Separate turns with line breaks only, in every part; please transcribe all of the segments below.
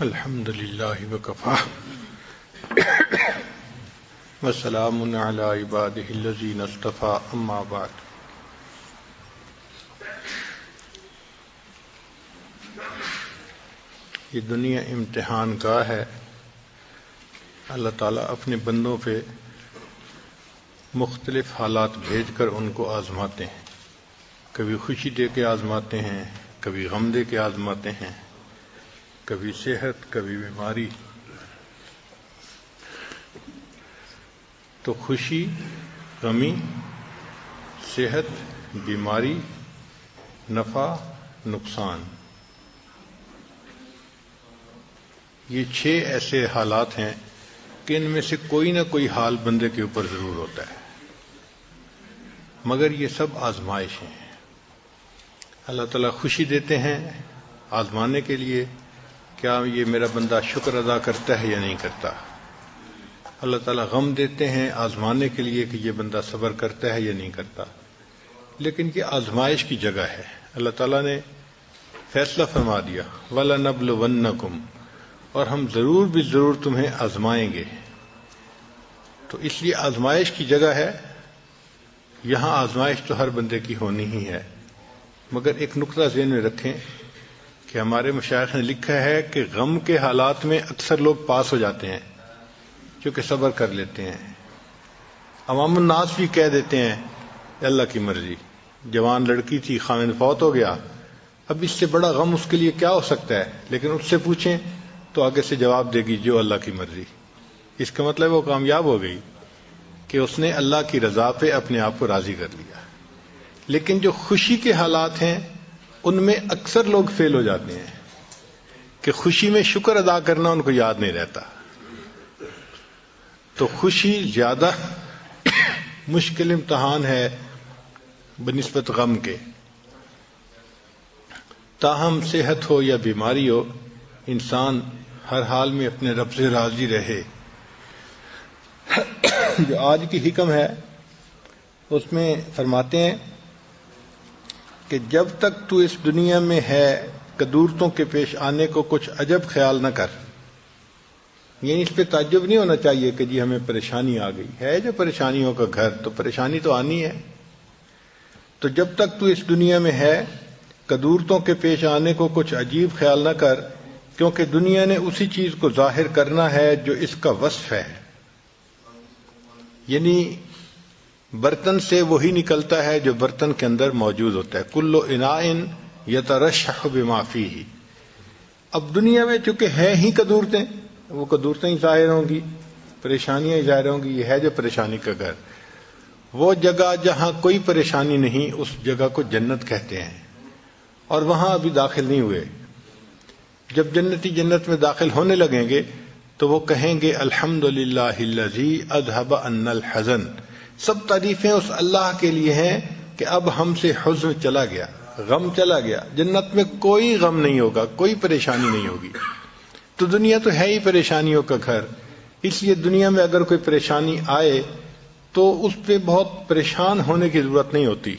الحمد للہ وکفا وسلام علی عبادہ الذین اصطفیٰ اما بعد. یہ دنیا امتحان گاہ ہے. اللہ تعالیٰ اپنے بندوں پہ مختلف حالات بھیج کر ان کو آزماتے ہیں. کبھی خوشی دے کے آزماتے ہیں، کبھی غم دے کے آزماتے ہیں، کبھی صحت، کبھی بیماری. تو خوشی، غمی، صحت، بیماری، نفع، نقصان، یہ 6 ایسے حالات ہیں کہ ان میں سے کوئی نہ کوئی حال بندے کے اوپر ضرور ہوتا ہے، مگر یہ سب آزمائش ہیں. اللہ تعالیٰ خوشی دیتے ہیں آزمانے کے لیے، کیا یہ میرا بندہ شکر ادا کرتا ہے یا نہیں کرتا. اللہ تعالیٰ غم دیتے ہیں آزمانے کے لیے کہ یہ بندہ صبر کرتا ہے یا نہیں کرتا. لیکن یہ آزمائش کی جگہ ہے. اللہ تعالیٰ نے فیصلہ فرما دیا وَلَنَبْلُوَنَّكُمْ، اور ہم ضرور بھی ضرور تمہیں آزمائیں گے. تو اس لیے آزمائش کی جگہ ہے. یہاں آزمائش تو ہر بندے کی ہونی ہی ہے، مگر ایک نقطہ ذہن میں رکھیں کہ ہمارے مشائخ نے لکھا ہے کہ غم کے حالات میں اکثر لوگ پاس ہو جاتے ہیں کیونکہ صبر کر لیتے ہیں. عوام الناس بھی کہہ دیتے ہیں اللہ کی مرضی. جوان لڑکی تھی، خاوند فوت ہو گیا، اب اس سے بڑا غم اس کے لیے کیا ہو سکتا ہے. لیکن اس سے پوچھیں تو آگے سے جواب دے گی جو اللہ کی مرضی. اس کا مطلب وہ کامیاب ہو گئی کہ اس نے اللہ کی رضا پہ اپنے آپ کو راضی کر لیا. لیکن جو خوشی کے حالات ہیں ان میں اکثر لوگ فیل ہو جاتے ہیں کہ خوشی میں شکر ادا کرنا ان کو یاد نہیں رہتا. تو خوشی زیادہ مشکل امتحان ہے بنسبت غم کے. تاہم صحت ہو یا بیماری ہو، انسان ہر حال میں اپنے رب سے راضی رہے. جو آج کی حکم ہے اس میں فرماتے ہیں کہ جب تک تو اس دنیا میں ہے قدورتوں کے پیش آنے کو کچھ عجب خیال نہ کر. یعنی اس پہ تعجب نہیں ہونا چاہیے کہ جی ہمیں پریشانی آ گئی ہے. جو پریشانیوں کا گھر، تو پریشانی تو آنی ہے. تو جب تک تو اس دنیا میں ہے قدورتوں کے پیش آنے کو کچھ عجیب خیال نہ کر، کیونکہ دنیا نے اسی چیز کو ظاہر کرنا ہے جو اس کا وصف ہے. یعنی برتن سے وہی نکلتا ہے جو برتن کے اندر موجود ہوتا ہے. کل اناء یترشح بما فیہ. اب دنیا میں چونکہ ہے ہی قدورتیں، وہ قدورتیں ہی ظاہر ہوں گی، پریشانیاں ہی ظاہر ہوں گی. یہ ہے جو پریشانی کا گھر. وہ جگہ جہاں کوئی پریشانی نہیں، اس جگہ کو جنت کہتے ہیں. اور وہاں ابھی داخل نہیں ہوئے. جب جنتی جنت میں داخل ہونے لگیں گے تو وہ کہیں گے الحمدللہ الذی اذھب عنا الحزن. سب تعریفیں اس اللہ کے لیے ہیں کہ اب ہم سے حزن چلا گیا، غم چلا گیا. جنت میں کوئی غم نہیں ہوگا، کوئی پریشانی نہیں ہوگی. تو دنیا تو ہے ہی پریشانیوں کا گھر. اس لیے دنیا میں اگر کوئی پریشانی آئے تو اس پہ بہت پریشان ہونے کی ضرورت نہیں ہوتی،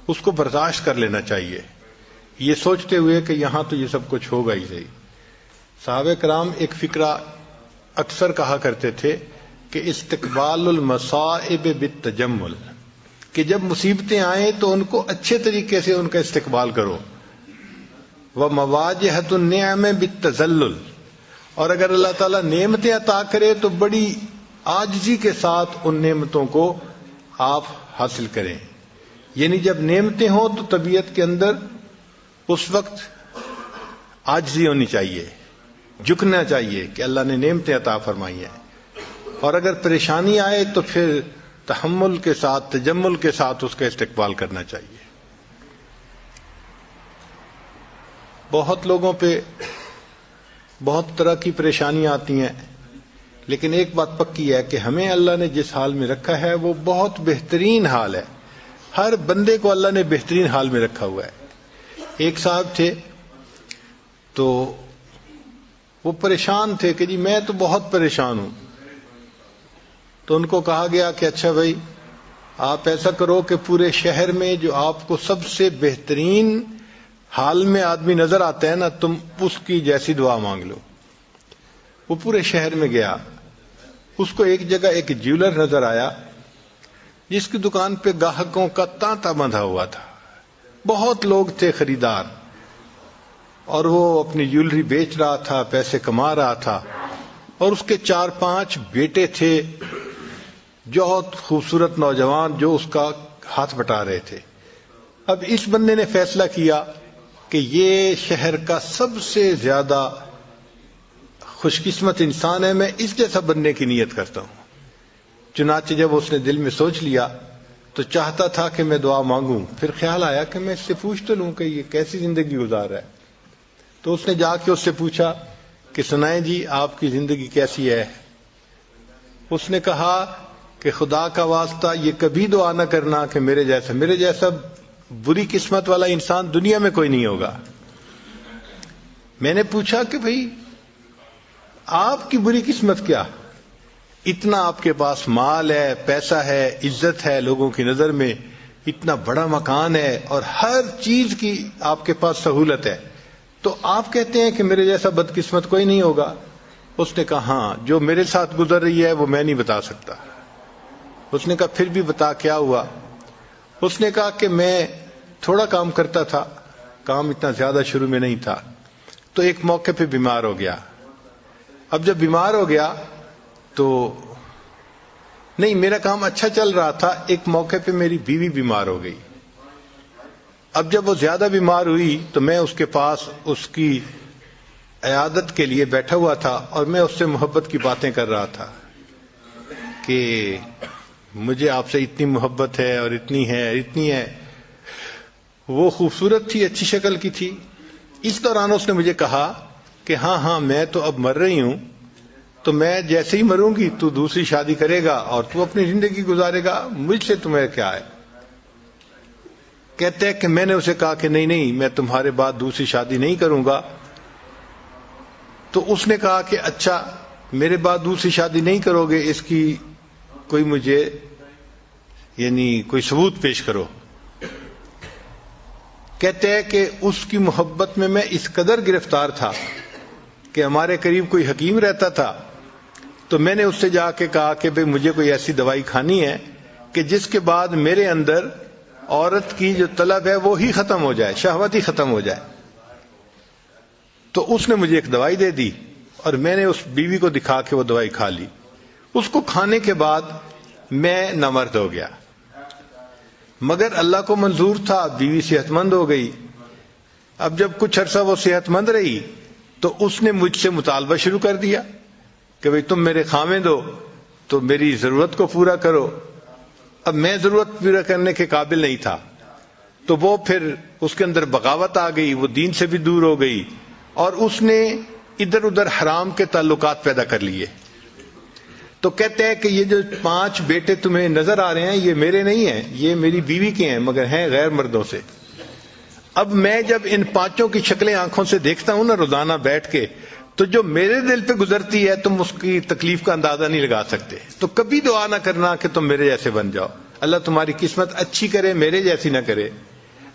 اس کو برداشت کر لینا چاہیے، یہ سوچتے ہوئے کہ یہاں تو یہ سب کچھ ہوگا ہی صحیح. صحابہ کرام ایک فقرہ اکثر کہا کرتے تھے کہ استقبال المصائب بالتجمل، کہ جب مصیبتیں آئیں تو ان کو اچھے طریقے سے ان کا استقبال کرو. ومواجہۃ النعم بالتذلل، اور اگر اللہ تعالیٰ نعمتیں عطا کرے تو بڑی عاجزی کے ساتھ ان نعمتوں کو آپ حاصل کریں. یعنی جب نعمتیں ہوں تو طبیعت کے اندر اس وقت عاجزی ہونی چاہیے، جھکنا چاہیے کہ اللہ نے نعمتیں عطا فرمائی ہیں. اور اگر پریشانی آئے تو پھر تحمل کے ساتھ، تجمل کے ساتھ اس کا استقبال کرنا چاہیے. بہت لوگوں پہ بہت طرح کی پریشانیاں آتی ہیں، لیکن ایک بات پکی ہے کہ ہمیں اللہ نے جس حال میں رکھا ہے وہ بہت بہترین حال ہے. ہر بندے کو اللہ نے بہترین حال میں رکھا ہوا ہے. ایک صاحب تھے تو وہ پریشان تھے کہ جی میں تو بہت پریشان ہوں. تو ان کو کہا گیا کہ اچھا بھائی آپ ایسا کرو کہ پورے شہر میں جو آپ کو سب سے بہترین حال میں آدمی نظر آتا ہے نا، تم اس کی جیسی دعا مانگ لو. وہ پورے شہر میں گیا. اس کو ایک جگہ ایک جیولر نظر آیا جس کی دکان پہ گاہکوں کا تانتا بندھا ہوا تھا. بہت لوگ تھے خریدار, اور وہ اپنی جیولری بیچ رہا تھا, پیسے کما رہا تھا. اور اس کے 4-5 بیٹے تھے, بہت خوبصورت نوجوان, جو اس کا ہاتھ بٹا رہے تھے. اب اس بندے نے فیصلہ کیا کہ یہ شہر کا سب سے زیادہ خوش قسمت انسان ہے, میں اس جیسا بننے کی نیت کرتا ہوں. چنانچہ جب اس نے دل میں سوچ لیا تو چاہتا تھا کہ میں دعا مانگوں. پھر خیال آیا کہ میں اس سے پوچھ تو لوں کہ یہ کیسی زندگی گزار رہا ہے. تو اس نے جا کے اس سے پوچھا کہ سنائیں جی آپ کی زندگی کیسی ہے. اس نے کہا کہ خدا کا واسطہ یہ کبھی دعا نہ کرنا کہ میرے جیسا بری قسمت والا انسان دنیا میں کوئی نہیں ہوگا. میں نے پوچھا کہ بھئی آپ کی بری قسمت کیا؟ اتنا آپ کے پاس مال ہے, پیسہ ہے, عزت ہے لوگوں کی نظر میں, اتنا بڑا مکان ہے اور ہر چیز کی آپ کے پاس سہولت ہے, تو آپ کہتے ہیں کہ میرے جیسا بدقسمت کوئی نہیں ہوگا. اس نے کہا ہاں, جو میرے ساتھ گزر رہی ہے وہ میں نہیں بتا سکتا. اس نے کہا پھر بھی بتا کیا ہوا. اس نے کہا کہ میں تھوڑا کام کرتا تھا, کام اتنا زیادہ شروع میں نہیں تھا, تو ایک موقع پہ بیمار ہو گیا. اب جب بیمار ہو گیا تو نہیں, میرا کام اچھا چل رہا تھا, ایک موقع پہ میری بیوی بیمار ہو گئی. اب جب وہ زیادہ بیمار ہوئی تو میں اس کے پاس اس کی عیادت کے لیے بیٹھا ہوا تھا, اور میں اس سے محبت کی باتیں کر رہا تھا کہ مجھے آپ سے اتنی محبت ہے اور اتنی ہے. وہ خوبصورت تھی, اچھی شکل کی تھی. اس دوران اس نے مجھے کہا کہ ہاں میں تو اب مر رہی ہوں, تو میں جیسے ہی مروں گی تو دوسری شادی کرے گا اور تو اپنی زندگی گزارے گا, مجھ سے تمہیں کیا ہے. کہتے ہیں کہ میں نے اسے کہا کہ نہیں, میں تمہارے بعد دوسری شادی نہیں کروں گا. تو اس نے کہا کہ اچھا میرے بعد دوسری شادی نہیں کرو گے, اس کی کوئی مجھے کوئی ثبوت پیش کرو. کہتے ہیں کہ اس کی محبت میں اس قدر گرفتار تھا کہ ہمارے قریب کوئی حکیم رہتا تھا, تو میں نے اس سے جا کے کہا کہ بھئی مجھے کوئی ایسی دوائی کھانی ہے کہ جس کے بعد میرے اندر عورت کی جو طلب ہے وہ ہی ختم ہو جائے, شہوت ہی ختم ہو جائے. تو اس نے مجھے ایک دوائی دے دی اور میں نے اس بیوی کو دکھا کے وہ دوائی کھا لی. اس کو کھانے کے بعد میں نامرد ہو گیا, مگر اللہ کو منظور تھا, بیوی صحت مند ہو گئی. اب جب کچھ عرصہ وہ صحت مند رہی تو اس نے مجھ سے مطالبہ شروع کر دیا کہ بھئی تم میرے خاوند ہو تو میری ضرورت کو پورا کرو. اب میں ضرورت پورا کرنے کے قابل نہیں تھا, تو وہ پھر اس کے اندر بغاوت آ گئی, وہ دین سے بھی دور ہو گئی, اور اس نے ادھر ادھر حرام کے تعلقات پیدا کر لیے. تو کہتے ہیں کہ یہ جو 5 بیٹے تمہیں نظر آ رہے ہیں یہ میرے نہیں ہیں, یہ میری بیوی کے ہیں, مگر ہیں غیر مردوں سے. اب میں جب ان 5 کی شکلیں آنکھوں سے دیکھتا ہوں نا روزانہ بیٹھ کے, تو جو میرے دل پہ گزرتی ہے تم اس کی تکلیف کا اندازہ نہیں لگا سکتے. تو کبھی دعا نہ کرنا کہ تم میرے جیسے بن جاؤ, اللہ تمہاری قسمت اچھی کرے, میرے جیسی نہ کرے.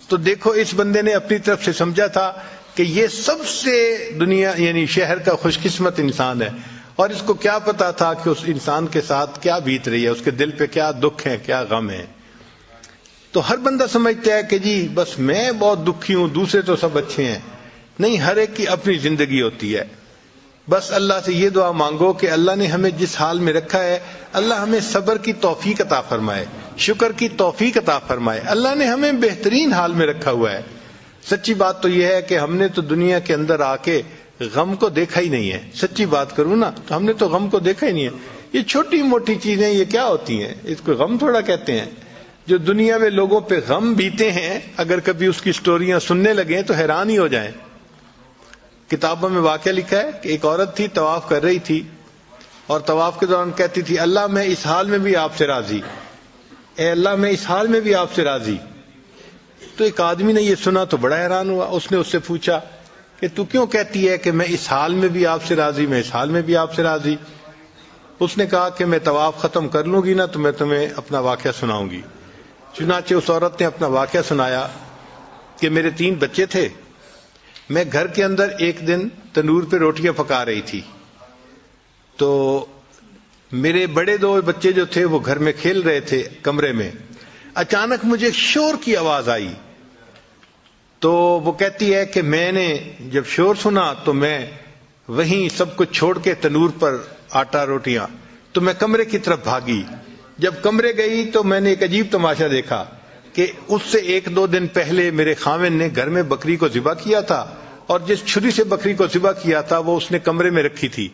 تو دیکھو اس بندے نے اپنی طرف سے سمجھا تھا کہ یہ سب سے دنیا شہر کا خوش قسمت انسان ہے, اور اس کو کیا پتا تھا کہ اس انسان کے ساتھ کیا بیت رہی ہے, اس کے دل پہ کیا دکھ ہے, کیا غم ہے. تو ہر بندہ سمجھتا ہے کہ جی بس میں بہت دکھی ہوں, دوسرے تو سب اچھے ہیں. نہیں, ہر ایک کی اپنی زندگی ہوتی ہے. بس اللہ سے یہ دعا مانگو کہ اللہ نے ہمیں جس حال میں رکھا ہے اللہ ہمیں صبر کی توفیق عطا فرمائے, شکر کی توفیق عطا فرمائے. اللہ نے ہمیں بہترین حال میں رکھا ہوا ہے. سچی بات تو یہ ہے کہ ہم نے تو دنیا کے اندر آ کے غم کو دیکھا ہی نہیں ہے. سچی بات کروں نا تو ہم نے تو غم کو دیکھا ہی نہیں ہے. یہ چھوٹی موٹی چیزیں یہ کیا ہوتی ہیں, اس کو غم تھوڑا کہتے ہیں. جو دنیا میں لوگوں پہ غم بیتے ہیں, اگر کبھی اس کی سٹوریاں سننے لگیں تو حیران ہی ہو جائیں. کتابوں میں واقعہ لکھا ہے کہ ایک عورت تھی, طواف کر رہی تھی, اور طواف کے دوران کہتی تھی اللہ میں اس حال میں بھی آپ سے راضی, اے اللہ میں اس حال میں بھی آپ سے راضی. تو ایک آدمی نے یہ سنا تو بڑا حیران ہوا. اس نے اس سے پوچھا کہ تو کیوں کہتی ہے کہ میں اس حال میں بھی آپ سے راضی, میں اس حال میں بھی آپ سے راضی. اس نے کہا کہ میں طواف ختم کر لوں گی نا تو میں تمہیں اپنا واقعہ سناؤں گی. چنانچہ اس عورت نے اپنا واقعہ سنایا کہ میرے 3 بچے تھے, میں گھر کے اندر ایک دن تنور پہ روٹیاں پکا رہی تھی, تو میرے بڑے دو بچے جو تھے وہ گھر میں کھیل رہے تھے کمرے میں. اچانک مجھے شور کی آواز آئی. تو وہ کہتی ہے کہ میں نے جب شور سنا تو میں وہیں سب کچھ چھوڑ کے تنور پر آٹا روٹیاں تو میں کمرے کی طرف بھاگی. جب کمرے گئی تو میں نے ایک عجیب تماشا دیکھا کہ اس سے 1-2 دن پہلے میرے خاوند نے گھر میں بکری کو ذبح کیا تھا اور جس چھری سے بکری کو ذبح کیا تھا وہ اس نے کمرے میں رکھی تھی.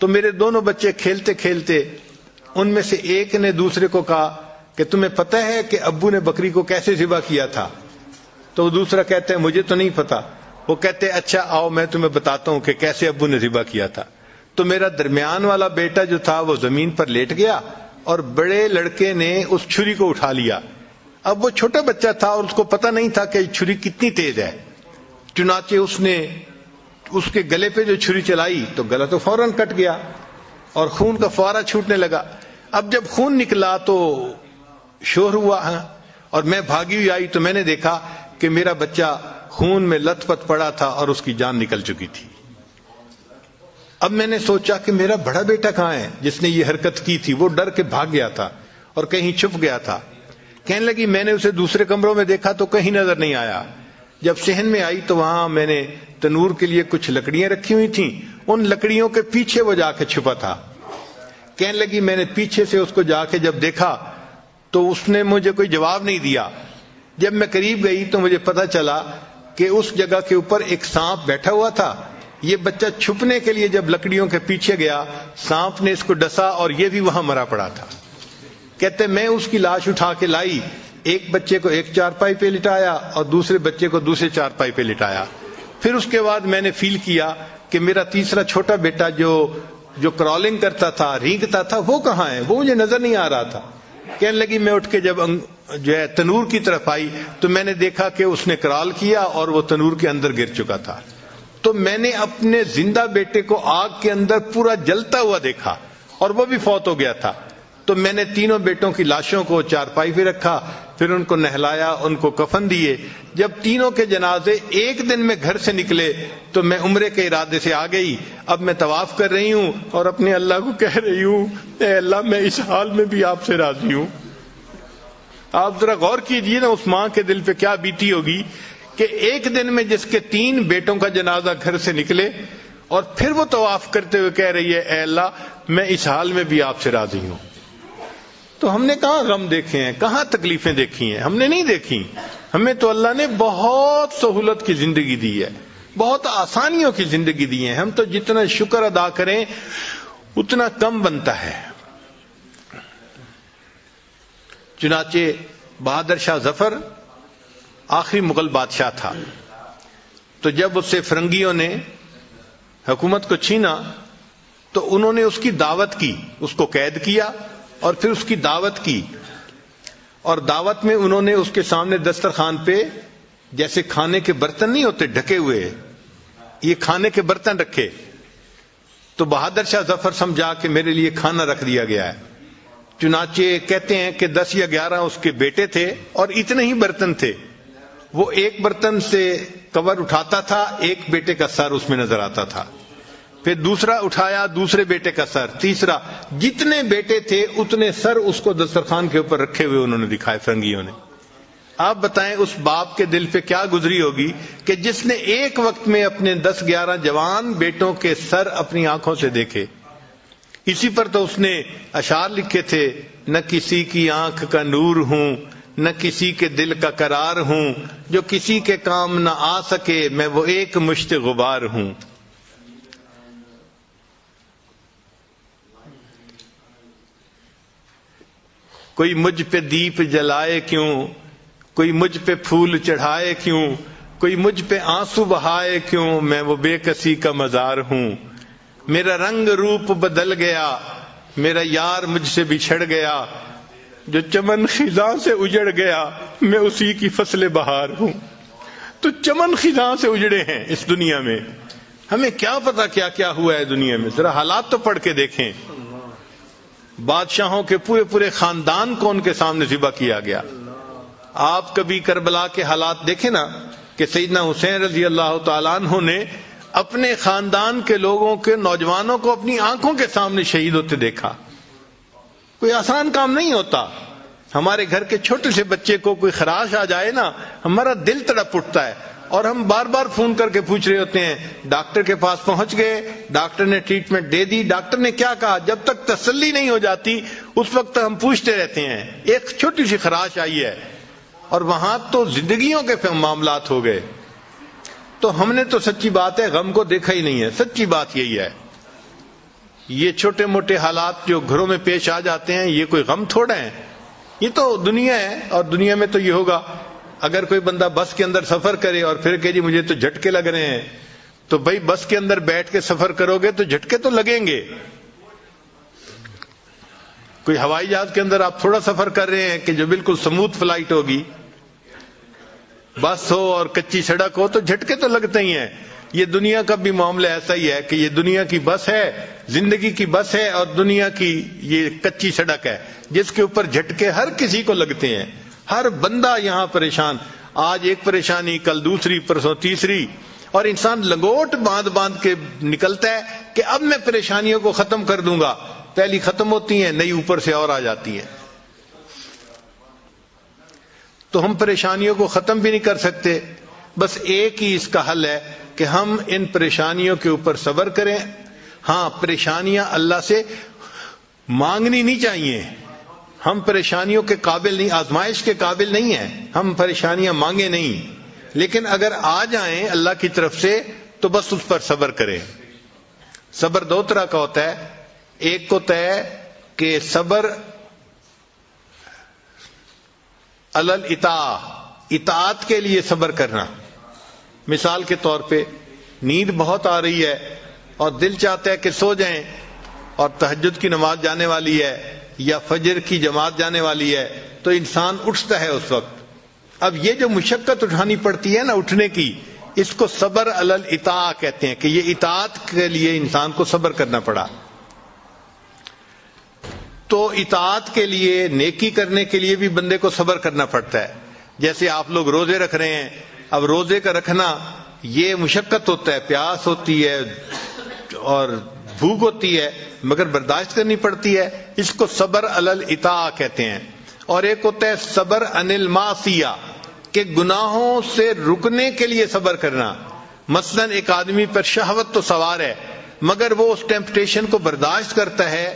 تو میرے دونوں بچے کھیلتے کھیلتے ان میں سے ایک نے دوسرے کو کہا کہ تمہیں پتہ ہے کہ ابو نے بکری کو کیسے ذبح کیا تھا؟ تو دوسرا کہتا ہے مجھے تو نہیں پتا. وہ کہتے اچھا آؤ میں تمہیں بتاتا ہوں کہ کیسے ابو نے ذبح کیا تھا. تو میرا درمیان والا بیٹا جو تھا وہ زمین پر لیٹ گیا اور بڑے لڑکے نے اس چھری کو اٹھا لیا. اب وہ چھوٹا بچہ تھا اور اس کو پتہ نہیں تھا کہ چھری کتنی تیز ہے. چنانچہ اس نے اس کے گلے پہ جو چھری چلائی تو گلا تو فوراً کٹ گیا اور خون کا فوارہ چھوٹنے لگا. اب جب خون نکلا تو شور ہوا اور میں بھاگی ہوئی آئی تو میں نے دیکھا کہ میرا بچہ خون میں لت پت پڑا تھا اور اس کی جان نکل چکی تھی. اب میں نے سوچا کہ میرا بڑا بیٹا کہاں ہے جس نے یہ حرکت کی تھی؟ وہ ڈر کے بھاگ گیا تھا اور کہیں چھپ گیا تھا. کہنے لگی میں نے اسے دوسرے کمروں میں دیکھا تو کہیں نظر نہیں آیا. جب صحن میں آئی تو وہاں میں نے تنور کے لیے کچھ لکڑیاں رکھی ہوئی تھیں. ان لکڑیوں کے پیچھے وہ جا کے چھپا تھا. کہنے لگی میں نے پیچھے سے اس کو جا کے جب دیکھا تو اس نے مجھے کوئی جواب نہیں دیا. جب میں قریب گئی تو مجھے پتا چلا کہ اس جگہ کے اوپر ایک سانپ بیٹھا ہوا تھا. یہ بچہ چھپنے کے لیے جب لکڑیوں کے پیچھے گیا سانپ نے اس کو ڈسا اور یہ بھی وہاں مرا پڑا تھا. کہتے میں اس کی لاش اٹھا کے لائی. ایک بچے کو ایک چارپائی پہ لٹایا اور دوسرے بچے کو دوسرے چارپائی پہ لٹایا. پھر اس کے بعد میں نے فیل کیا کہ میرا تیسرا چھوٹا بیٹا جو کرالنگ کرتا تھا رینگتا تھا وہ کہاں ہے؟ وہ مجھے نظر نہیں آ رہا تھا. کہنے لگی میں اٹھ کے جب جو ہے تنور کی طرف آئی تو میں نے دیکھا کہ اس نے کرال کیا اور وہ تنور کے اندر گر چکا تھا. تو میں نے اپنے زندہ بیٹے کو آگ کے اندر پورا جلتا ہوا دیکھا اور وہ بھی فوت ہو گیا تھا. تو میں نے تینوں بیٹوں کی لاشوں کو چارپائی پہ رکھا, پھر ان کو نہلایا, ان کو کفن دیے. جب تینوں کے جنازے ایک دن میں گھر سے نکلے تو میں عمرے کے ارادے سے آ گئی. اب میں طواف کر رہی ہوں اور اپنے اللہ کو کہہ رہی ہوں اے اللہ میں اس حال میں بھی آپ سے راضی ہوں. آپ ذرا غور کیجئے نا اس ماں کے دل پہ کیا بیتی ہوگی کہ ایک دن میں جس کے 3 بیٹوں کا جنازہ گھر سے نکلے اور پھر وہ طواف کرتے ہوئے کہہ رہی ہے اے اللہ میں اس حال میں بھی آپ سے راضی ہوں. تو ہم نے کہاں غم دیکھے ہیں, کہاں تکلیفیں دیکھی ہیں؟ ہم نے نہیں دیکھی. ہمیں تو اللہ نے بہت سہولت کی زندگی دی ہے, بہت آسانیوں کی زندگی دی ہے. ہم تو جتنا شکر ادا کریں اتنا کم بنتا ہے. چنانچہ بہادر شاہ ظفر آخری مغل بادشاہ تھا. تو جب اس سے فرنگیوں نے حکومت کو چھینا تو انہوں نے اس کی دعوت کی, اس کو قید کیا اور پھر اس کی دعوت کی. اور دعوت میں انہوں نے اس کے سامنے دسترخوان پہ جیسے کھانے کے برتن نہیں ہوتے ڈھکے ہوئے, یہ کھانے کے برتن رکھے. تو بہادر شاہ ظفر سمجھا کہ میرے لیے کھانا رکھ دیا گیا ہے. چنانچہ کہتے ہیں کہ 10 یا 11 اس کے بیٹے تھے اور اتنے ہی برتن تھے. وہ ایک برتن سے کور اٹھاتا تھا, ایک بیٹے کا سر اس میں نظر آتا تھا, پھر دوسرا اٹھایا دوسرے بیٹے کا سر, تیسرا, جتنے بیٹے تھے اتنے سر اس کو دسترخوان کے اوپر رکھے ہوئے انہوں نے دکھائے فرنگیوں نے. آپ بتائیں اس باپ کے دل پہ کیا گزری ہوگی کہ جس نے ایک وقت میں اپنے 10-11 جوان بیٹوں کے سر اپنی آنکھوں سے دیکھے. اسی پر تو اس نے اشعار لکھے تھے, نہ کسی کی آنکھ کا نور ہوں نہ کسی کے دل کا قرار ہوں, جو کسی کے کام نہ آ سکے میں وہ ایک مشت غبار ہوں. کوئی مجھ پہ دیپ جلائے کیوں, کوئی مجھ پہ پھول چڑھائے کیوں, کوئی مجھ پہ آنسو بہائے کیوں, میں وہ بے کسی کا مزار ہوں. میرا رنگ روپ بدل گیا, میرا یار مجھ سے بچھڑ گیا, جو چمن خزاں سے اجڑ گیا میں اسی کی فصل بہار ہوں. تو چمن خزاں سے اجڑے ہیں اس دنیا میں, ہمیں کیا پتا کیا کیا ہوا ہے دنیا میں. ذرا حالات تو پڑھ کے دیکھیں. بادشاہوں کے پورے خاندان کو ان کے سامنے ذبح کیا گیا. آپ کبھی کربلا کے حالات دیکھیں نا کہ سیدنا حسین رضی اللہ تعالیٰ عنہ نے اپنے خاندان کے لوگوں کے نوجوانوں کو اپنی آنکھوں کے سامنے شہید ہوتے دیکھا. کوئی آسان کام نہیں ہوتا. ہمارے گھر کے چھوٹے سے بچے کو کوئی خراش آ جائے نا، ہمارا دل تڑپ اٹھتا ہے، اور ہم بار بار فون کر کے پوچھ رہے ہوتے ہیں ڈاکٹر کے پاس پہنچ گئے، ڈاکٹر نے ٹریٹمنٹ دے دی، ڈاکٹر نے کیا کہا. جب تک تسلی نہیں ہو جاتی اس وقت ہم پوچھتے رہتے ہیں. ایک چھوٹی سی خراش آئی ہے اور وہاں تو زندگیوں کے معاملات ہو گئے. تو ہم نے تو سچی بات ہے غم کو دیکھا ہی نہیں ہے. سچی بات یہی ہے. یہ چھوٹے موٹے حالات جو گھروں میں پیش آ جاتے ہیں یہ کوئی غم تھوڑا ہے، یہ تو دنیا ہے. اور دنیا میں تو یہ ہوگا، اگر کوئی بندہ بس کے اندر سفر کرے اور پھر کہ جی مجھے تو جھٹکے لگ رہے ہیں، تو بھائی بس کے اندر بیٹھ کے سفر کرو گے تو جھٹکے تو لگیں گے. کوئی ہوائی جہاز کے اندر آپ تھوڑا سفر کر رہے ہیں کہ جو بالکل سموتھ فلائٹ ہوگی، بس ہو اور کچی سڑک ہو تو جھٹکے تو لگتے ہی ہیں. یہ دنیا کا بھی معاملہ ایسا ہی ہے کہ یہ دنیا کی بس ہے، زندگی کی بس ہے، اور دنیا کی یہ کچی سڑک ہے جس کے اوپر جھٹکے ہر کسی کو لگتے ہیں. ہر بندہ یہاں پریشان، آج ایک پریشانی، کل دوسری، پرسوں تیسری، اور انسان لنگوٹ باندھ باندھ کے نکلتا ہے کہ اب میں پریشانیوں کو ختم کر دوں گا. پہلی ختم ہوتی ہیں، نئی اوپر سے اور آ جاتی ہیں. تو ہم پریشانیوں کو ختم بھی نہیں کر سکتے. بس ایک ہی اس کا حل ہے کہ ہم ان پریشانیوں کے اوپر صبر کریں. ہاں، پریشانیاں اللہ سے مانگنی نہیں چاہیے. ہم پریشانیوں کے قابل نہیں، آزمائش کے قابل نہیں ہیں، ہم پریشانیاں مانگے نہیں. لیکن اگر آ جائیں اللہ کی طرف سے تو بس اس پر صبر کریں. صبر دو طرح کا ہوتا ہے. ایک ہوتا ہے کہ صبر اطاعت کے لیے صبر کرنا. مثال کے طور پہ نیند بہت آ رہی ہے اور دل چاہتا ہے کہ سو جائیں، اور تہجد کی نماز جانے والی ہے یا فجر کی جماعت جانے والی ہے، تو انسان اٹھتا ہے اس وقت. اب یہ جو مشقت اٹھانی پڑتی ہے نا اٹھنے کی، اس کو صبر علی الاطاعہ کہتے ہیں، کہ یہ اطاعت کے لیے انسان کو صبر کرنا پڑا. تو اطاعت کے لیے، نیکی کرنے کے لیے بھی بندے کو صبر کرنا پڑتا ہے. جیسے آپ لوگ روزے رکھ رہے ہیں، اب روزے کا رکھنا یہ مشقت ہوتا ہے، پیاس ہوتی ہے اور بھوک ہوتی ہے، مگر برداشت کرنی پڑتی ہے. اس کو صبر علی الاطاعہ کہتے ہیں. اور ایک ہوتا ہے صبر عن المعصیہ، کہ گناہوں سے رکنے کے لیے صبر کرنا. مثلا ایک آدمی پر شہوت تو سوار ہے مگر وہ اس ٹیمپٹیشن کو برداشت کرتا ہے،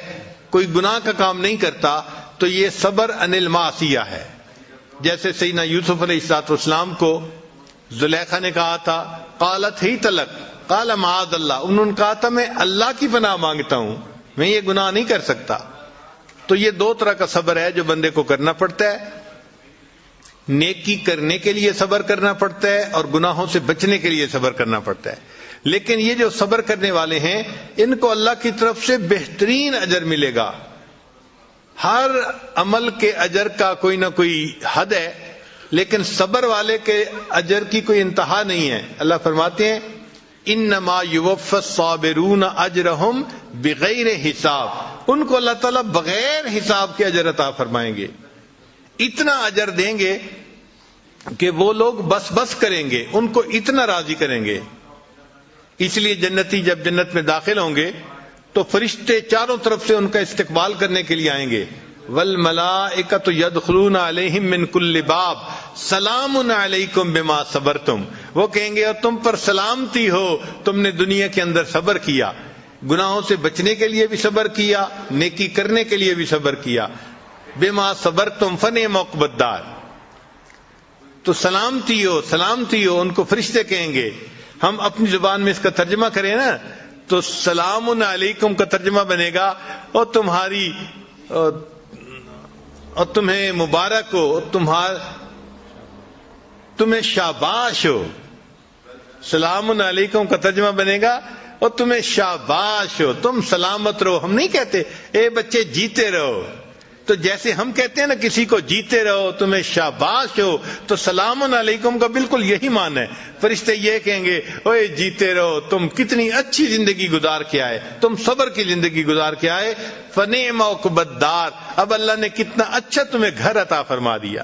کوئی گناہ کا کام نہیں کرتا، تو یہ صبر عن المعصیہ ہے. جیسے سیدنا یوسف علیہ السلام کو زلیخا نے کہا تھا قالت ہی طلق قال معاذ اللہ، انہوں نے کہا تھا میں اللہ کی پناہ مانگتا ہوں، میں یہ گناہ نہیں کر سکتا. تو یہ دو طرح کا صبر ہے جو بندے کو کرنا پڑتا ہے. نیکی کرنے کے لیے صبر کرنا پڑتا ہے اور گناہوں سے بچنے کے لیے صبر کرنا پڑتا ہے. لیکن یہ جو صبر کرنے والے ہیں ان کو اللہ کی طرف سے بہترین اجر ملے گا. ہر عمل کے اجر کا کوئی نہ کوئی حد ہے، لیکن صبر والے کے اجر کی کوئی انتہا نہیں ہے. اللہ فرماتے ہیں انما یوفی الصابرون اجرہم بغیر حساب، ان کو اللہ تعالیٰ بغیر حساب کے اجر عطا فرمائیں گے. اتنا اجر دیں گے کہ وہ لوگ بس بس کریں گے، ان کو اتنا راضی کریں گے. اس لیے جنتی جب جنت میں داخل ہوں گے تو فرشتے چاروں طرف سے ان کا استقبال کرنے کے لیے آئیں گے. والملائکۃ یدخلون علیہم من کل باب سلام علیکم بما صبرتم، وہ کہیں گے اور تم پر سلامتی ہو، تم نے دنیا کے اندر صبر کیا، گناہوں سے بچنے کے لیے بھی صبر کیا، نیکی کرنے کے لیے بھی صبر کیا. بما صبرتم فنعم عقبی الدار. تو سلامتی ہو، سلامتی ہو، ان کو فرشتے کہیں گے. ہم اپنی زبان میں اس کا ترجمہ کریں نا تو سلام علیکم کا ترجمہ بنے گا اور تمہاری اور تمہیں مبارک ہو، تمہیں شاباش ہو. سلام علیکم کا ترجمہ بنے گا اور تمہیں شاباش ہو، تم سلامت رہو. ہم نہیں کہتے اے بچے جیتے رہو، تو جیسے ہم کہتے ہیں نا کسی کو جیتے رہو، تمہیں شاباش ہو، تو سلام علیکم کا بالکل یہی معنی ہے. فرشتے یہ کہیں گے اوے جیتے رہو، تم کتنی اچھی زندگی گزار کے آئے، تم صبر کی زندگی گزار کے آئے. فنعم عقبی الدار، اب اللہ نے کتنا اچھا تمہیں گھر عطا فرما دیا.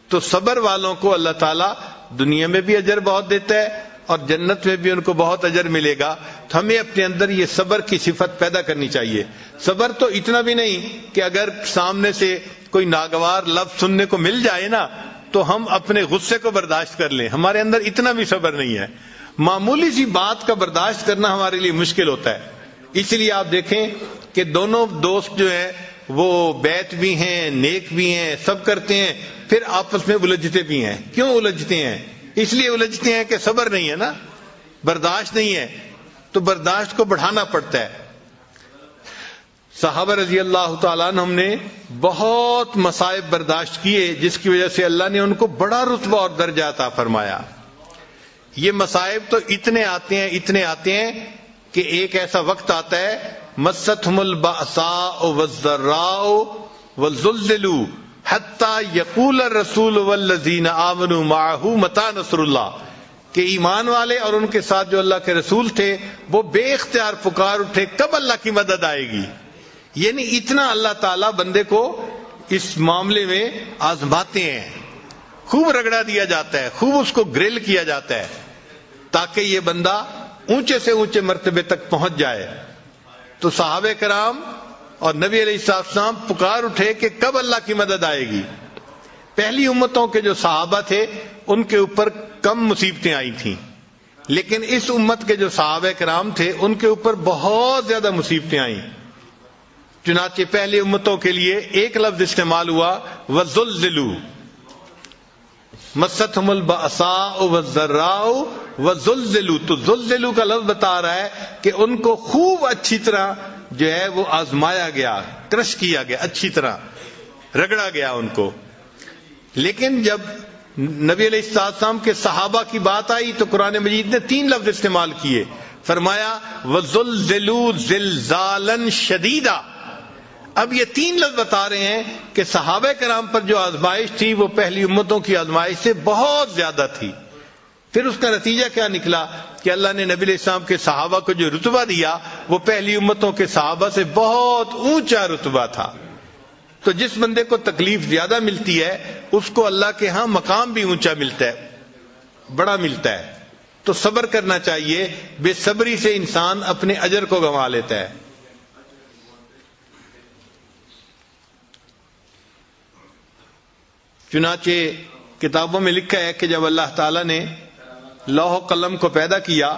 تو صبر والوں کو اللہ تعالیٰ دنیا میں بھی اجر بہت دیتا ہے اور جنت میں بھی ان کو بہت اجر ملے گا. تو ہمیں اپنے اندر یہ صبر کی صفت پیدا کرنی چاہیے. صبر تو اتنا بھی نہیں کہ اگر سامنے سے کوئی ناگوار لفظ سننے کو مل جائے نا تو ہم اپنے غصے کو برداشت کر لیں. ہمارے اندر اتنا بھی صبر نہیں ہے. معمولی سی بات کا برداشت کرنا ہمارے لیے مشکل ہوتا ہے. اس لیے آپ دیکھیں کہ دونوں دوست جو ہیں وہ بیت بھی ہیں, نیک بھی ہیں, سب کرتے ہیں, پھر آپس میں الجھتے بھی ہیں. کیوں الجھتے ہیں؟ اس لیے الجھتے ہیں کہ صبر نہیں ہے نا, برداشت نہیں ہے. تو برداشت کو بڑھانا پڑتا ہے. صحابہ رضی اللہ تعالیٰ عنہم نے بہت مصائب برداشت کیے جس کی وجہ سے اللہ نے ان کو بڑا رتبہ اور درجہ عطا فرمایا. یہ مصائب تو اتنے آتے ہیں کہ ایک ایسا وقت آتا ہے مستہم البأساء والضراء وزلزلوا حتی یقول الرسول والذین آمنوا معہ متی نصر اللہ, کہ ایمان والے اور ان کے ساتھ جو اللہ کے رسول تھے وہ بے اختیار پکار اٹھے کب اللہ کی مدد آئے گی. یعنی اتنا اللہ تعالیٰ بندے کو اس معاملے میں آزماتے ہیں, خوب رگڑا دیا جاتا ہے, خوب اس کو گرل کیا جاتا ہے تاکہ یہ بندہ اونچے سے اونچے مرتبے تک پہنچ جائے. تو صحابہ کرام اور نبی علیہ السلام پکار اٹھے کہ کب اللہ کی مدد آئے گی. پہلی امتوں کے جو صحابہ تھے ان کے اوپر کم مصیبتیں آئی تھیں, لیکن اس امت کے جو صحابہ کرام تھے ان کے اوپر بہت زیادہ مصیبتیں آئیں. چنانچہ پہلی امتوں کے لیے ایک لفظ استعمال ہوا وَزُلْزِلُوا, مستہم البأساء والضراء وزلزلوا. تو زلزلوا کا لفظ بتا رہا ہے کہ ان کو خوب اچھی طرح جو ہے وہ آزمایا گیا, کرش کیا گیا, اچھی طرح رگڑا گیا ان کو. لیکن جب نبی علیہ السلام کے صحابہ کی بات آئی تو قرآن مجید نے 3 لفظ استعمال کیے. فرمایا وَزُلْزِلُوا زِلْزَالًا شَدِيدًا. اب یہ 3 لفظ بتا رہے ہیں کہ صحابہ کرام پر جو آزمائش تھی وہ پہلی امتوں کی آزمائش سے بہت زیادہ تھی. پھر اس کا نتیجہ کیا نکلا کہ اللہ نے نبی علیہ السلام کے صحابہ کو جو رتبہ دیا وہ پہلی امتوں کے صحابہ سے بہت اونچا رتبہ تھا. تو جس بندے کو تکلیف زیادہ ملتی ہے اس کو اللہ کے ہاں مقام بھی اونچا ملتا ہے, بڑا ملتا ہے. تو صبر کرنا چاہیے. بے صبری سے انسان اپنے اجر کو گنوا لیتا ہے. چنانچہ کتابوں میں لکھا ہے کہ جب اللہ تعالیٰ نے لوح و قلم کو پیدا کیا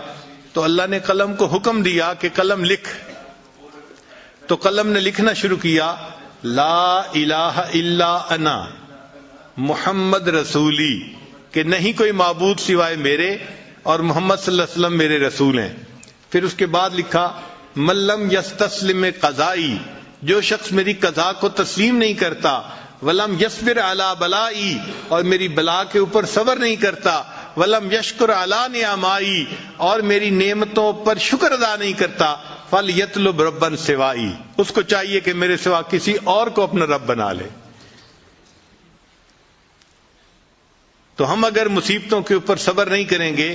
تو اللہ نے قلم کو حکم دیا کہ قلم لکھ. تو قلم نے لکھنا شروع کیا لا الہ الا انا محمد رسولی, کہ نہیں کوئی معبود سوائے میرے اور محمد صلی اللہ علیہ وسلم میرے رسول ہیں. پھر اس کے بعد لکھا من لم یستسلم قضائی, جو شخص میری قضا کو تسلیم نہیں کرتا, ولم یصبر علی بلائی, اور میری بلا کے اوپر صبر نہیں کرتا, ولم یشکر علی نعمائی, اور میری نعمتوں پر شکر ادا نہیں کرتا, فلیطلب ربا سوائی, اس کو چاہیے کہ میرے سوا کسی اور کو اپنا رب بنا لے. تو ہم اگر مصیبتوں کے اوپر صبر نہیں کریں گے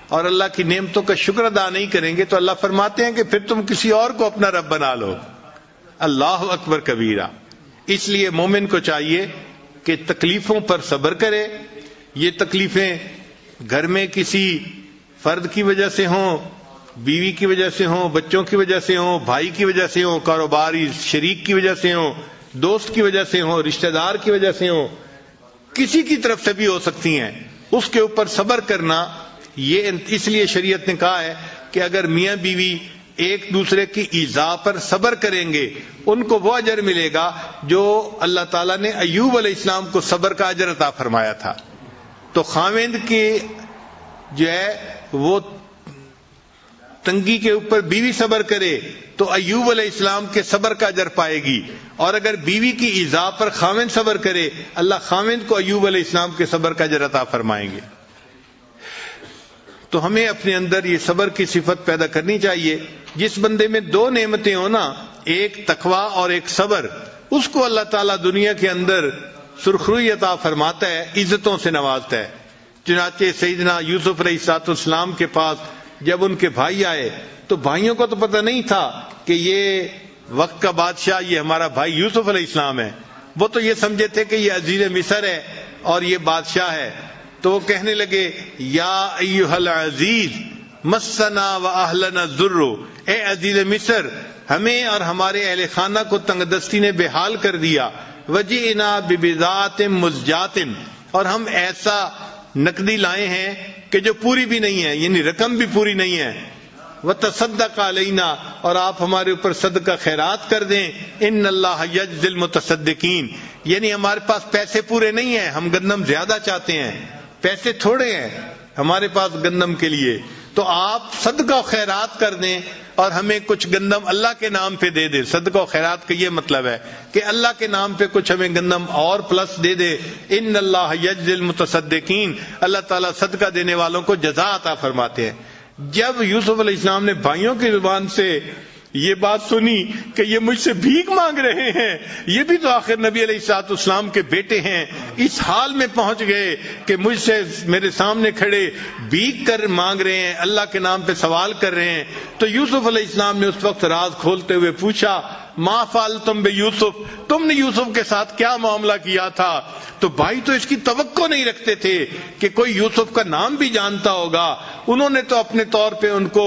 اور اللہ کی نعمتوں کا شکر ادا نہیں کریں گے تو اللہ فرماتے ہیں کہ پھر تم کسی اور کو اپنا رب بنا لو. اللہ اکبر کبیرہ. اس لیے مومن کو چاہیے کہ تکلیفوں پر صبر کرے. یہ تکلیفیں گھر میں کسی فرد کی وجہ سے ہوں, بیوی کی وجہ سے ہوں, بچوں کی وجہ سے ہوں, بھائی کی وجہ سے ہوں, کاروباری شریک کی وجہ سے ہوں, دوست کی وجہ سے ہوں, رشتہ دار کی وجہ سے ہوں, کسی کی طرف سے بھی ہو سکتی ہیں. اس کے اوپر صبر کرنا, یہ اس لیے شریعت نے کہا ہے کہ اگر میاں بیوی ایک دوسرے کی ایذا پر صبر کریں گے ان کو وہ اجر ملے گا جو اللہ تعالیٰ نے ایوب علیہ السلام کو صبر کا اجر عطا فرمایا تھا. تو خاوند کی جو ہے وہ تنگی کے اوپر بیوی صبر کرے تو ایوب علیہ السلام کے صبر کا اجر پائے گی, اور اگر بیوی کی ایذا پر خاوند صبر کرے اللہ خاوند کو ایوب علیہ السلام کے صبر کا اجر عطا فرمائیں گے. تو ہمیں اپنے اندر یہ صبر کی صفت پیدا کرنی چاہیے. جس بندے میں 2 نعمتیں ہوں نا, ایک تقوی اور ایک صبر, اس کو اللہ تعالیٰ دنیا کے اندر سرخروئی عطا فرماتا ہے, عزتوں سے نوازتا ہے. چنانچہ سیدنا یوسف علیہ السلام کے پاس جب ان کے بھائی آئے تو بھائیوں کو تو پتہ نہیں تھا کہ یہ وقت کا بادشاہ یہ ہمارا بھائی یوسف علیہ السلام ہے. وہ تو یہ سمجھے تھے کہ یہ عزیز مصر ہے اور یہ بادشاہ ہے. تو وہ کہنے لگے یا ایھا العزیز مسنا و اہلنا الضر، اے عزیز مصر ہمیں اور ہمارے اہل خانہ کو تنگ دستی نے بے حال کر دیا، وجئنا ببضاعۃ مزجاۃ، اور ہم ایسا نقدی لائے ہیں کہ جو پوری بھی نہیں ہے، یعنی رقم بھی پوری نہیں ہے، وتصدق علینا، اور آپ ہمارے اوپر صدقہ خیرات کر دیں، ان اللہ یجزی المتصدقین، یعنی ہمارے پاس پیسے پورے نہیں ہیں، ہم گندم زیادہ چاہتے ہیں، پیسے تھوڑے ہیں ہمارے پاس گندم کے لیے، تو آپ صدقہ و خیرات کر دیں اور ہمیں کچھ گندم اللہ کے نام پہ دے دے۔ صدقہ و خیرات کا یہ مطلب ہے کہ اللہ کے نام پہ کچھ ہمیں گندم اور پلس دے دے۔ ان اللہ یجزی المتصدقین، اللہ تعالیٰ صدقہ دینے والوں کو جزا عطا فرماتے ہیں۔ جب یوسف علیہ السلام نے بھائیوں کی زبان سے یہ بات سنی کہ یہ مجھ سے بھیک مانگ رہے ہیں، یہ بھی تو آخر نبی علیہ الصلوۃ والسلام کے بیٹے ہیں، اس حال میں پہنچ گئے کہ مجھ سے میرے سامنے کھڑے بھیک کر مانگ رہے ہیں، اللہ کے نام پہ سوال کر رہے ہیں، تو یوسف علیہ السلام نے اس وقت راز کھولتے ہوئے پوچھا ما فعلتم بیوسف، تم نے یوسف کے ساتھ کیا معاملہ کیا تھا؟ تو بھائی تو اس کی توقع نہیں رکھتے تھے کہ کوئی یوسف کا نام بھی جانتا ہوگا، انہوں نے تو اپنے طور پہ ان کو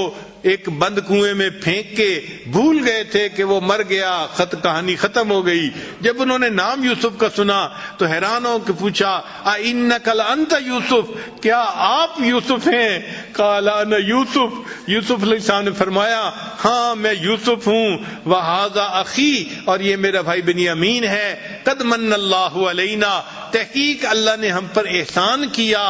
ایک بند کنویں میں پھینک کے بھول گئے تھے کہ وہ مر گیا، کہانی ختم ہو گئی۔ جب انہوں نے نام یوسف کا سنا تو حیران ہو کے پوچھا اِنَّکَ لَأَنْتَ یوسف، کیا آپ یوسف ہیں؟ قَالَ أَنَا یوسف، یوسف علیہ السلام نے فرمایا ہاں میں یوسف ہوں، وَهَذَا أَخِي، اور یہ میرا بھائی بنیامین ہے، قَدْ مَنَّ اللَّهُ عَلَيْنَا، تحقیق اللہ نے ہم پر احسان کیا،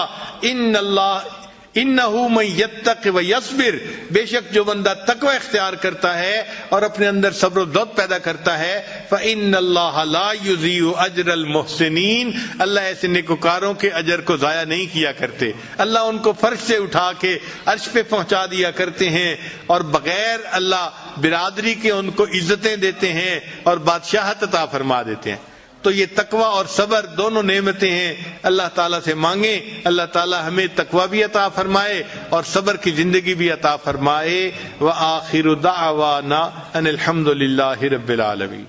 انہ من یتق و یصبر، بے شک جو بندہ تقوی اختیار کرتا ہے اور اپنے اندر صبر و ضبط پیدا کرتا ہے، فإن اللہ لا یضیع اجر المحسنین، اللہ ایسے نیکوکاروں کے اجر کو ضائع نہیں کیا کرتے، اللہ ان کو فرش سے اٹھا کے عرش پہ پہنچا دیا کرتے ہیں، اور بغیر اللہ برادری کے ان کو عزتیں دیتے ہیں اور بادشاہت عطا فرما دیتے ہیں۔ تو یہ تقوی اور صبر دونوں نعمتیں ہیں، اللہ تعالیٰ سے مانگیں، اللہ تعالیٰ ہمیں تقوی بھی عطا فرمائے اور صبر کی زندگی بھی عطا فرمائے۔ وآخر دعوانا ان الحمد للہ رب العالمین۔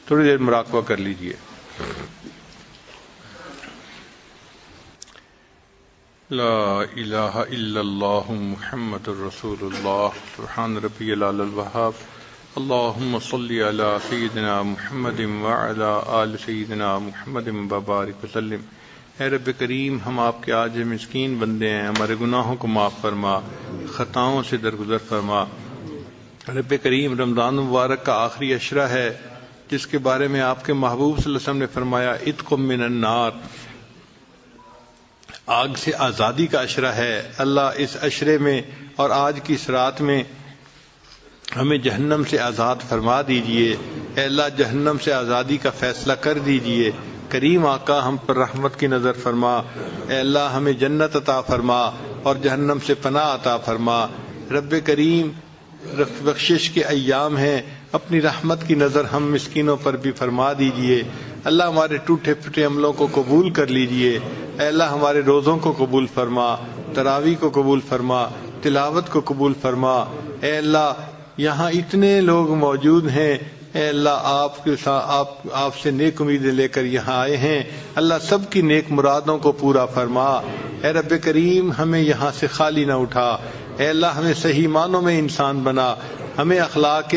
تھوڑی دیر مراقبہ کر لیجئے۔ لا الہ الا اللہ محمد الرسول اللہ سبحان ربی العلی الوہاب اللہم صلی علی سیدنا محمد وعلی آل سیدنا محمد وبارک وسلم۔ اے رب کریم، ہم آپ کے عاجز مسکین بندے ہیں، ہمارے گناہوں کو معاف فرما، خطاؤں سے درگزر فرما۔ رب کریم، رمضان مبارک کا آخری عشرہ ہے جس کے بارے میں آپ کے محبوب صلی اللہ علیہ وسلم نے فرمایا اتقم من النار، آگ سے آزادی کا عشرہ ہے۔ اللہ اس عشرے میں اور آج کی اس رات میں ہمیں جہنم سے آزاد فرما دیجئے۔ اے اللہ جہنم سے آزادی کا فیصلہ کر دیجئے۔ کریم آقا ہم پر رحمت کی نظر فرما۔ اے اللہ ہمیں جنت عطا فرما اور جہنم سے پناہ عطا فرما۔ رب کریم، بخشش کے ایام ہیں، اپنی رحمت کی نظر ہم مسکینوں پر بھی فرما دیجئے۔ اللہ ہمارے ٹوٹے پھوٹے عملوں کو قبول کر لیجئے۔ اے اللہ ہمارے روزوں کو قبول فرما، تراویح کو قبول فرما، تلاوت کو قبول فرما۔ اے اللہ یہاں اتنے لوگ موجود ہیں، اے اللہ آپ سے نیک امیدیں لے کر یہاں آئے ہیں، اللہ سب کی نیک مرادوں کو پورا فرما۔ اے رب کریم، ہمیں یہاں سے خالی نہ اٹھا۔ اے اللہ ہمیں صحیح معنوں میں انسان بنا، ہمیں اخلاق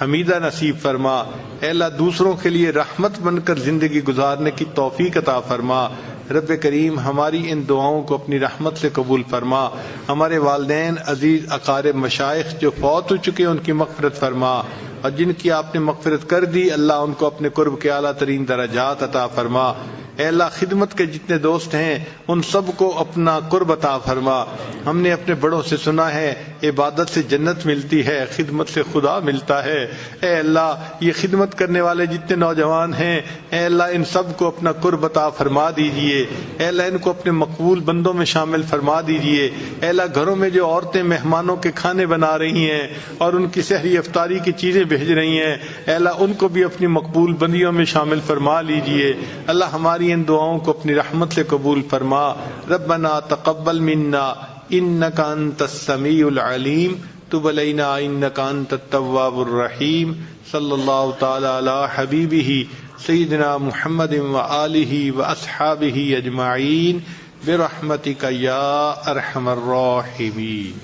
حمیدہ نصیب فرما۔ اے اللہ دوسروں کے لیے رحمت بن کر زندگی گزارنے کی توفیق عطا فرما۔ رب کریم، ہماری ان دعاؤں کو اپنی رحمت سے قبول فرما۔ ہمارے والدین، عزیز اقارب، مشائخ جو فوت ہو چکے ان کی مغفرت فرما، اور جن کی آپ نے مغفرت کر دی اللہ ان کو اپنے قرب کے اعلیٰ ترین درجات عطا فرما۔ اے اللہ خدمت کے جتنے دوست ہیں ان سب کو اپنا قرب عطا فرما۔ ہم نے اپنے بڑوں سے سنا ہے عبادت سے جنت ملتی ہے، خدمت سے خدا ملتا ہے۔ اے اللہ یہ خدمت کرنے والے جتنے نوجوان ہیں اے اللہ ان سب کو اپنا قرب عطا فرما دیجئے۔ اے اللہ ان کو اپنے مقبول بندوں میں شامل فرما دیجئے۔ اے اللہ گھروں میں جو عورتیں مہمانوں کے کھانے بنا رہی ہیں اور ان کی سحری افطاری کی چیزیں بھیج رہی ہیں اے اللہ ان کو بھی اپنی مقبول بندیوں میں شامل فرما لیجئے۔ اللہ ہماری ان دعاؤں کو اپنی رحمت سے قبول فرما۔ ربنا تقبل منا انک انت السمیع العلیم تب علینا انک انت التواب الرحیم۔ صلی اللہ تعالی علی حبیبہ سیدنا محمد وآلہ واصحابہ اجمعین برحمتک یا ارحم الراحمین.